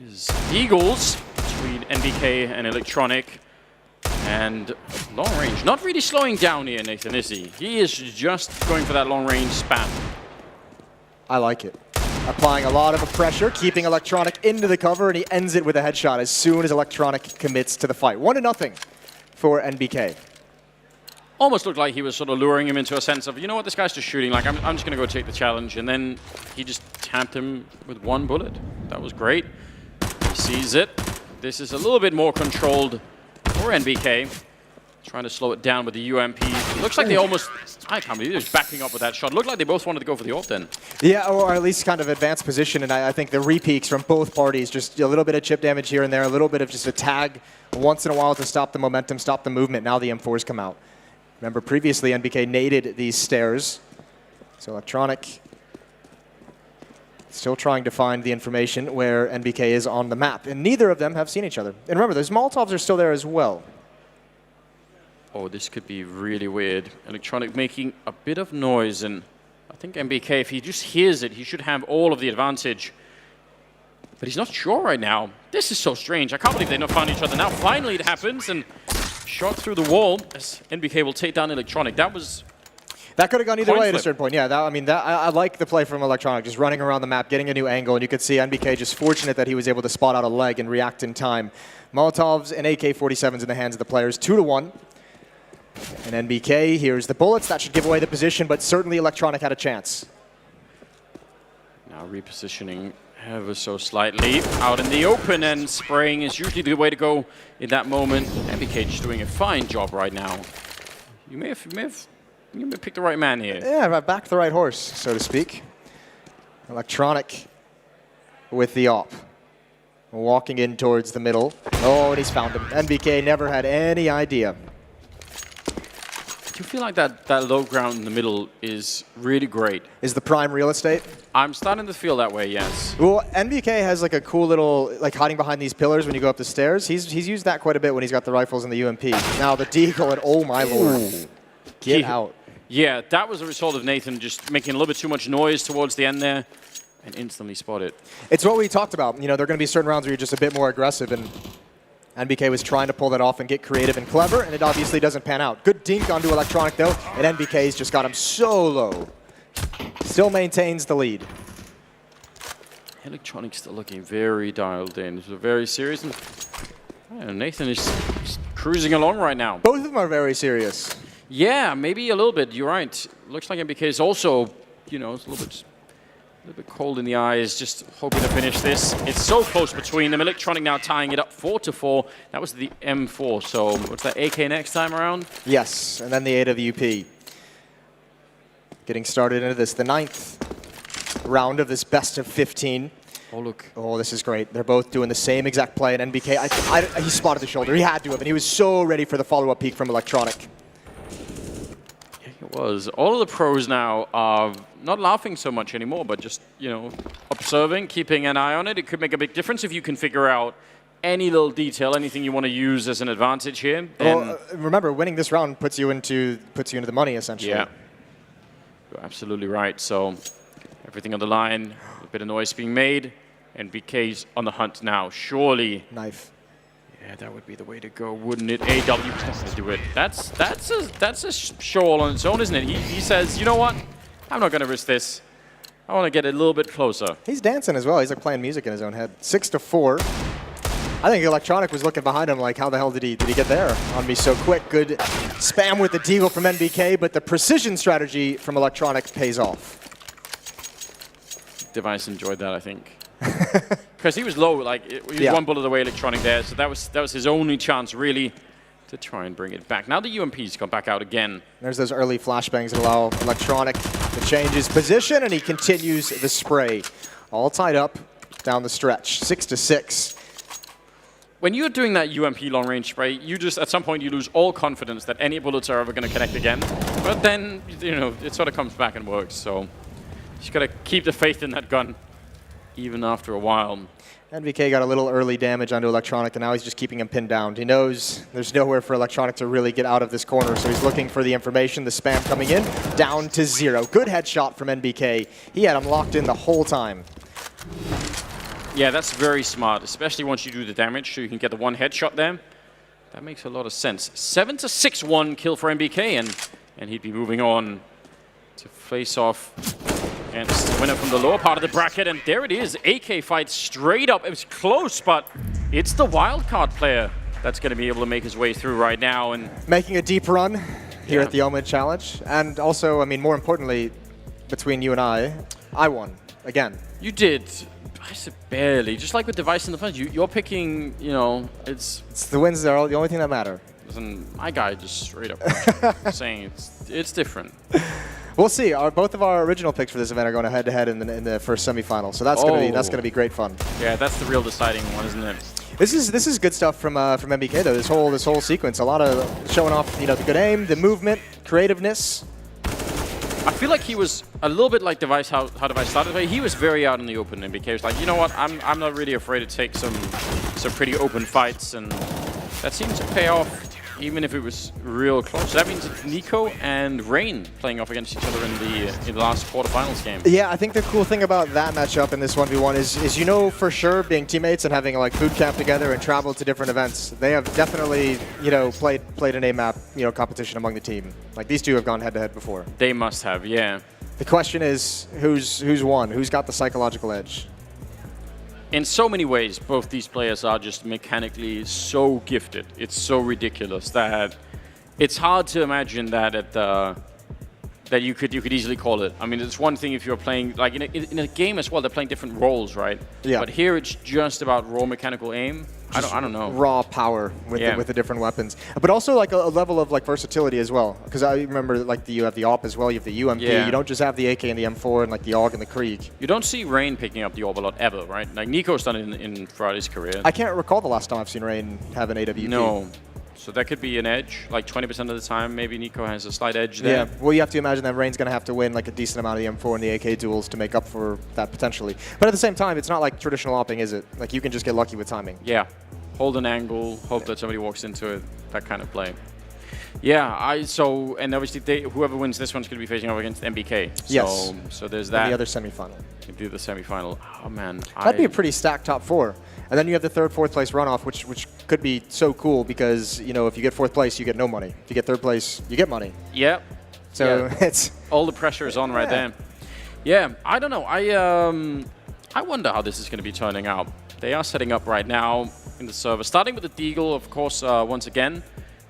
Is Eagles between NBK and Electronic, and long range. Not really slowing down here, Nathan, is he? He is just going for that long range spam. I like it. Applying a lot of pressure, keeping Electronic into the cover, and he ends it with a headshot as soon as Electronic commits to the fight. 1-0 for NBK. Almost looked like he was sort of luring him into a sense of, you know what, this guy's just shooting, like I'm just going to go take the challenge, and then he just tapped him with one bullet. That was great. He sees it. This is a little bit more controlled for NBK. Trying to slow it down with the UMP. It looks like they almost, I can't believe they're just backing up with that shot. Looked like they both wanted to go for the ult then. Yeah, or at least kind of advanced position, and I think the repeaks from both parties, just a little bit of chip damage here and there, a little bit of just a tag once in a while to stop the momentum, stop the movement. Now the M4s come out. Remember, previously NBK naded these stairs. So Electronic still trying to find the information where NBK is on the map. And neither of them have seen each other. And remember, those Molotovs are still there as well. Oh, this could be really weird. Electronic making a bit of noise, and I think NBK, if he just hears it, he should have all of the advantage. But he's not sure right now. This is so strange. I can't believe they've not found each other. Now finally it happens, and shot through the wall as NBK will take down Electronic. That could have gone either way at a certain point. Yeah, I like the play from Electronic, just running around the map, getting a new angle, and you could see NBK just fortunate that he was able to spot out a leg and react in time. Molotovs and AK-47s in the hands of the players, 2-1. And NBK, here's the bullets. That should give away the position, but certainly Electronic had a chance. Now repositioning ever so slightly out in the open, and spraying is usually the way to go in that moment. NBK just doing a fine job right now. You may have picked the right man here. Yeah, I backed the right horse, so to speak. Electronic with the op. Walking in towards the middle. Oh, and he's found him. NBK never had any idea. Do you feel like that low ground in the middle is really great? Is the prime real estate? I'm starting to feel that way, yes. Well, NBK has like a cool little, like hiding behind these pillars when you go up the stairs. He's used that quite a bit when he's got the rifles and the UMP. Now the deagle, and oh my lord. Get out. Yeah, that was a result of Nathan just making a little bit too much noise towards the end there and instantly spot it. It's what we talked about. You know, there are going to be certain rounds where you're just a bit more aggressive, and NBK was trying to pull that off and get creative and clever, and it obviously doesn't pan out. Good dink onto Electronic, though, and NBK's just got him so low. Still maintains the lead. Electronic still looking very dialed in. This is very serious. And Nathan is cruising along right now. Both of them are very serious. Yeah, maybe a little bit. You're right. Looks like NBK is also, you know, it's a little bit cold in the eyes, just hoping to finish this. It's so close between them. Electronic now tying it up 4-4. That was the M4, so what's that, AK next time around? Yes, and then the AWP. Getting started into this, the 9th round of this best of 15. Oh, look. Oh, this is great. They're both doing the same exact play, and NBK, he spotted the shoulder. He had to have, and he was so ready for the follow-up peek from Electronic. It was. All of the pros now are not laughing so much anymore, but just, you know, observing, keeping an eye on it. It could make a big difference if you can figure out any little detail, anything you want to use as an advantage here. Well, remember, winning this round puts you into the money, essentially. Yeah, you're absolutely right. So everything on the line, a bit of noise being made, and BK's on the hunt now. Surely. Knife. Yeah, that would be the way to go, wouldn't it? AW to do it. That's a show all on its own, isn't it? He says, you know what? I'm not going to risk this. I want to get a little bit closer. He's dancing as well. He's like playing music in his own head. 6-4. I think Electronic was looking behind him like, how the hell did he get there on me so quick? Good spam with the deagle from NBK, but the precision strategy from Electronic pays off. Device enjoyed that, I think. Because he was low, like he was one bullet away, Electronic there, so that was his only chance really to try and bring it back. Now the UMP's come back out again. There's those early flashbangs that allow Electronic to change his position, and he continues the spray. All tied up down the stretch, 6-6. When you're doing that UMP long range spray, you just at some point you lose all confidence that any bullets are ever going to connect again. But then, you know, it sort of comes back and works. So you just got to keep the faith in that gun. Even after a while. NBK got a little early damage onto Electronic, and now he's just keeping him pinned down. He knows there's nowhere for Electronic to really get out of this corner, so he's looking for the information, the spam coming in, down to 0. Good headshot from NBK. He had him locked in the whole time. Yeah, that's very smart, especially once you do the damage, so you can get the one headshot there. That makes a lot of sense. 7-6-1 kill for NBK, and he'd be moving on to face off against the winner from the lower part of the bracket. And there it is, AK fight straight up. It was close, but it's the wildcard player that's going to be able to make his way through right now. And making a deep run here at the OMEN Challenge. And also, I mean, more importantly, between you and I won again. You did. I said barely. Just like with Device in the front, you're picking, you know, it's the wins that are the only thing that matter. Listen, my guy just straight up saying it's different. We'll see. Both of our original picks for this event are going head-to-head in the first semifinal, so that's gonna be great fun. Yeah, that's the real deciding one, isn't it? This is good stuff from NBK though. This whole sequence, a lot of showing off, you know, the good aim, the movement, creativeness. I feel like he was a little bit like Device, how Device started. He was very out in the open, and NBK was like, you know what, I'm not really afraid to take some pretty open fights, and that seemed to pay off, even if it was real close. So that means it's NiKo and Rain playing off against each other in the last quarterfinals game. Yeah, I think the cool thing about that matchup in this 1v1 is you know for sure being teammates and having like boot camp together and traveled to different events, they have definitely, you know, played an AMAP, you know, competition among the team. Like these two have gone head-to-head before. They must have, yeah. The question is who's won? Who's got the psychological edge? In so many ways, both these players are just mechanically so gifted. It's so ridiculous that it's hard to imagine that that you could easily call it. I mean, it's one thing if you're playing like in a game as well. They're playing different roles, right? Yeah. But here it's just about raw mechanical aim. I don't know. Raw power with the different weapons, but also like a level of like versatility as well. Because I remember like you have the AWP as well. You have the UMP. Yeah. You don't just have the AK and the M4 and like the AUG and the Krieg. You don't see Rain picking up the AWP a lot ever, right? Like NiKo's done it throughout his career. I can't recall the last time I've seen Rain have an AWP. No. So that could be an edge. Like 20% of the time, maybe NiKo has a slight edge there. Yeah, well, you have to imagine that Rain's going to have to win like a decent amount of the M4 and the AK duels to make up for that potentially. But at the same time, it's not like traditional opping, is it? Like you can just get lucky with timing. Yeah. Hold an angle, hope that somebody walks into it, that kind of play. Yeah, and obviously whoever wins this one's going to be facing off against NBK. Yes. So there's that. And the other semifinal. Do the semifinal. Oh man. That'd be a pretty stacked top four. And then you have the third, fourth place runoff, which could be so cool because, you know, if you get fourth place, you get no money. If you get third place, you get money. Yep. So it's all the pressure is on right there. Yeah, I don't know. I wonder how this is going to be turning out. They are setting up right now in the server, starting with the Deagle, of course, once again.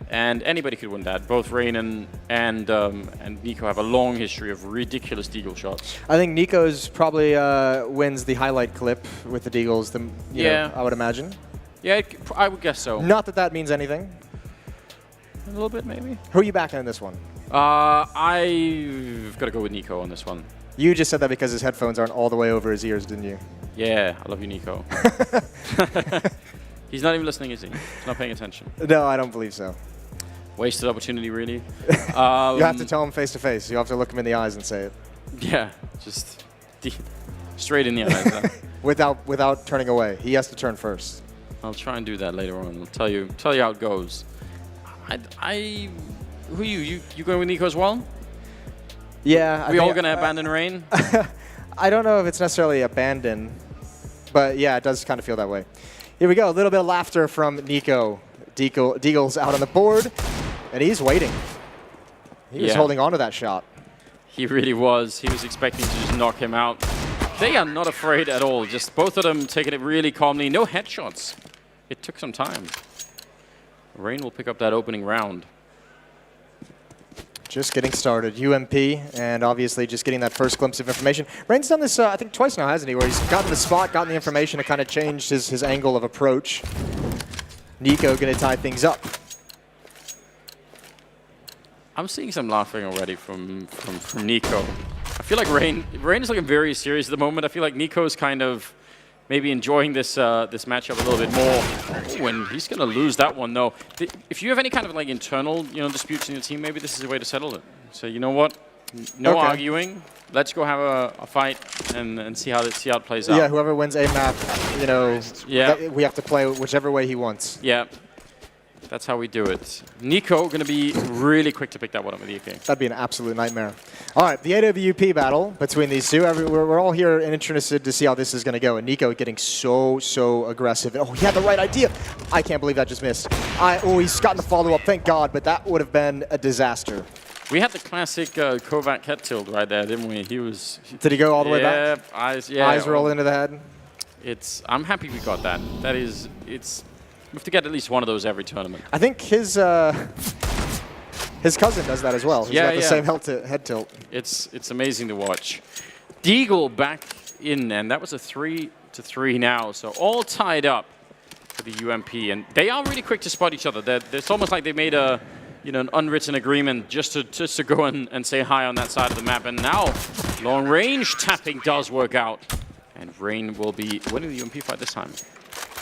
And anybody could win that. Both Rain and NiKo have a long history of ridiculous Deagle shots. I think NiKo's probably wins the highlight clip with the Deagles, you know, I would imagine. Yeah, I would guess so. Not that means anything. A little bit, maybe. Who are you backing in this one? I've got to go with NiKo on this one. You just said that because his headphones aren't all the way over his ears, didn't you? Yeah, I love you, NiKo. He's not even listening, is he? He's not paying attention. No, I don't believe so. Wasted opportunity, really. You have to tell him face to face. You have to look him in the eyes and say it. Yeah, just straight in the eyes. without turning away. He has to turn first. I'll try and do that later on. I'll tell you how it goes. Who are you? You going with NiKo as well? Yeah. We all gonna abandon Rain? I don't know if it's necessarily abandon, but yeah, it does kind of feel that way. Here we go. A little bit of laughter from NiKo. Deagle's out on the board, and he's waiting. He was holding on to that shot. He really was. He was expecting to just knock him out. They are not afraid at all. Just both of them taking it really calmly. No headshots. It took some time. Rain will pick up that opening round. Just getting started. UMP, and obviously just getting that first glimpse of information. Rain's done this, I think, twice now, hasn't he? Where he's gotten the spot, gotten the information, and kind of changed his angle of approach. NiKo going to tie things up. I'm seeing some laughing already from NiKo. I feel like Rain is looking very serious at the moment. I feel like NiKo's kind of maybe enjoying this this matchup a little bit more. Ooh, and he's going to lose that one, though. If you have any kind of like internal disputes in your team, maybe this is a way to settle it. So you know what? No arguing. Let's go have a fight and see how it plays out. Yeah, whoever wins a map, we have to play whichever way he wants. Yeah. That's how we do it. NiKo going to be really quick to pick that one up with the AK. That'd be an absolute nightmare. All right, the AWP battle between these two. We're all here and interested to see how this is going to go. And NiKo getting so aggressive. Oh, he had the right idea. I can't believe that just missed. Oh, he's gotten the follow-up, thank God, but that would have been a disaster. We had the classic Kovac head tilt right there, didn't we? He was... Did he go all the way back? Eyes roll into the head. I'm happy we got that. We have to get at least one of those every tournament. I think his cousin does that as well. He's got the same head tilt. It's amazing to watch. Deagle back in, and that was a 3-3 now. So all tied up for the UMP, and they are really quick to spot each other. It's almost like they made an unwritten agreement just to go and say hi on that side of the map. And now long range tapping does work out, and Rain will be winning the UMP fight this time.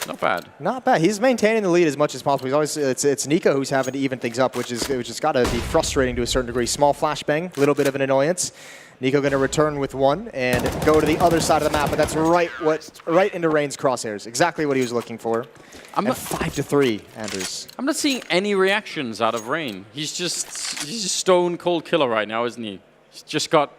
Not bad. Not bad. He's maintaining the lead as much as possible. He's always it's NiKo who's having to even things up, which has got to be frustrating to a certain degree. Small flashbang, a little bit of an annoyance. NiKo going to return with one and go to the other side of the map, but that's right into Rain's crosshairs. Exactly what he was looking for. I'm at 5-3, Anders. I'm not seeing any reactions out of Rain. He's just stone cold killer right now, isn't he? He's just got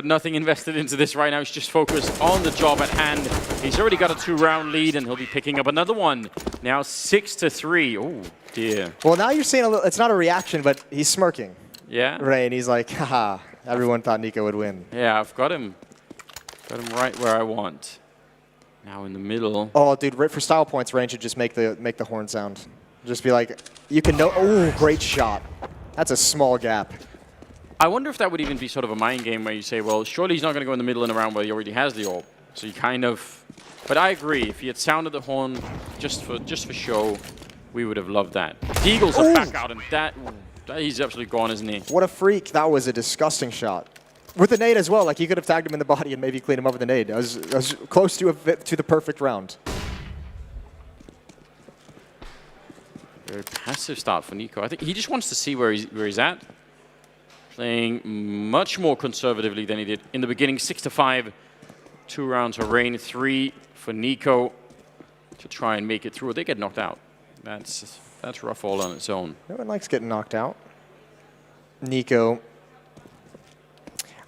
nothing invested into this right now. He's just focused on the job at hand. He's already got a 2-round lead, and he'll be picking up another one. Now 6-3. Oh, dear. Well, now you're seeing a little, it's not a reaction, but he's smirking. Yeah? Rain, he's like, haha, everyone thought NiKo would win. Yeah, I've got him. Got him right where I want. Now in the middle. Oh, dude, for style points, Rain should just make the horn sound. Just be like, you can know, oh, great shot. That's a small gap. I wonder if that would even be sort of a mind game where you say, well, surely he's not going to go in the middle and around where he already has the orb. So you kind of... But I agree. If he had sounded the horn just for show, we would have loved that. Deagles are back out, and he's absolutely gone, isn't he? What a freak. That was a disgusting shot. With the nade as well. Like, you could have tagged him in the body and maybe cleaned him up with the nade. I was close to the perfect round. Very passive start for NiKo. I think he just wants to see where he's at. Playing much more conservatively than he did in the beginning. 6-5, 2 rounds for Rain, 3 for NiKo to try and make it through. They get knocked out. That's rough all on its own. No one likes getting knocked out. NiKo,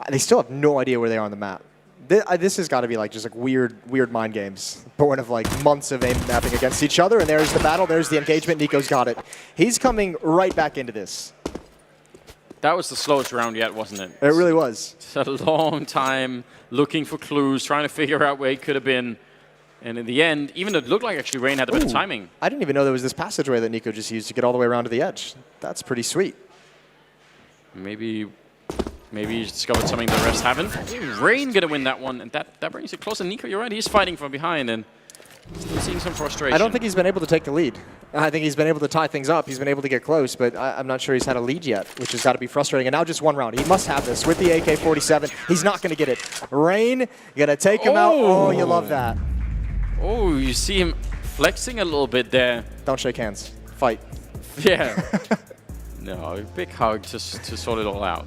they still have no idea where they are on the map. This has got to be like just like weird mind games, born of like months of aim mapping against each other. And there's the battle. There's the engagement. NiKo's got it. He's coming right back into this. That was the slowest round yet, wasn't it? It really was. It's a long time looking for clues, trying to figure out where he could have been. And in the end, even though it looked like actually Rain had a bit of timing. I didn't even know there was this passageway that NiKo just used to get all the way around to the edge. That's pretty sweet. Maybe he's discovered something the rest haven't. Rain going to win that one, and that brings it closer. NiKo, you're right, he's fighting from behind, and still seeing some frustration. I don't think he's been able to take the lead. I think he's been able to tie things up. He's been able to get close, but I'm not sure he's had a lead yet, which has got to be frustrating. And now just one round. He must have this with the AK-47. He's not going to get it. Rain, you got to take him out. Oh, you love that. Oh, you see him flexing a little bit there. Don't shake hands. Fight. Yeah. No, a big hug to sort it all out.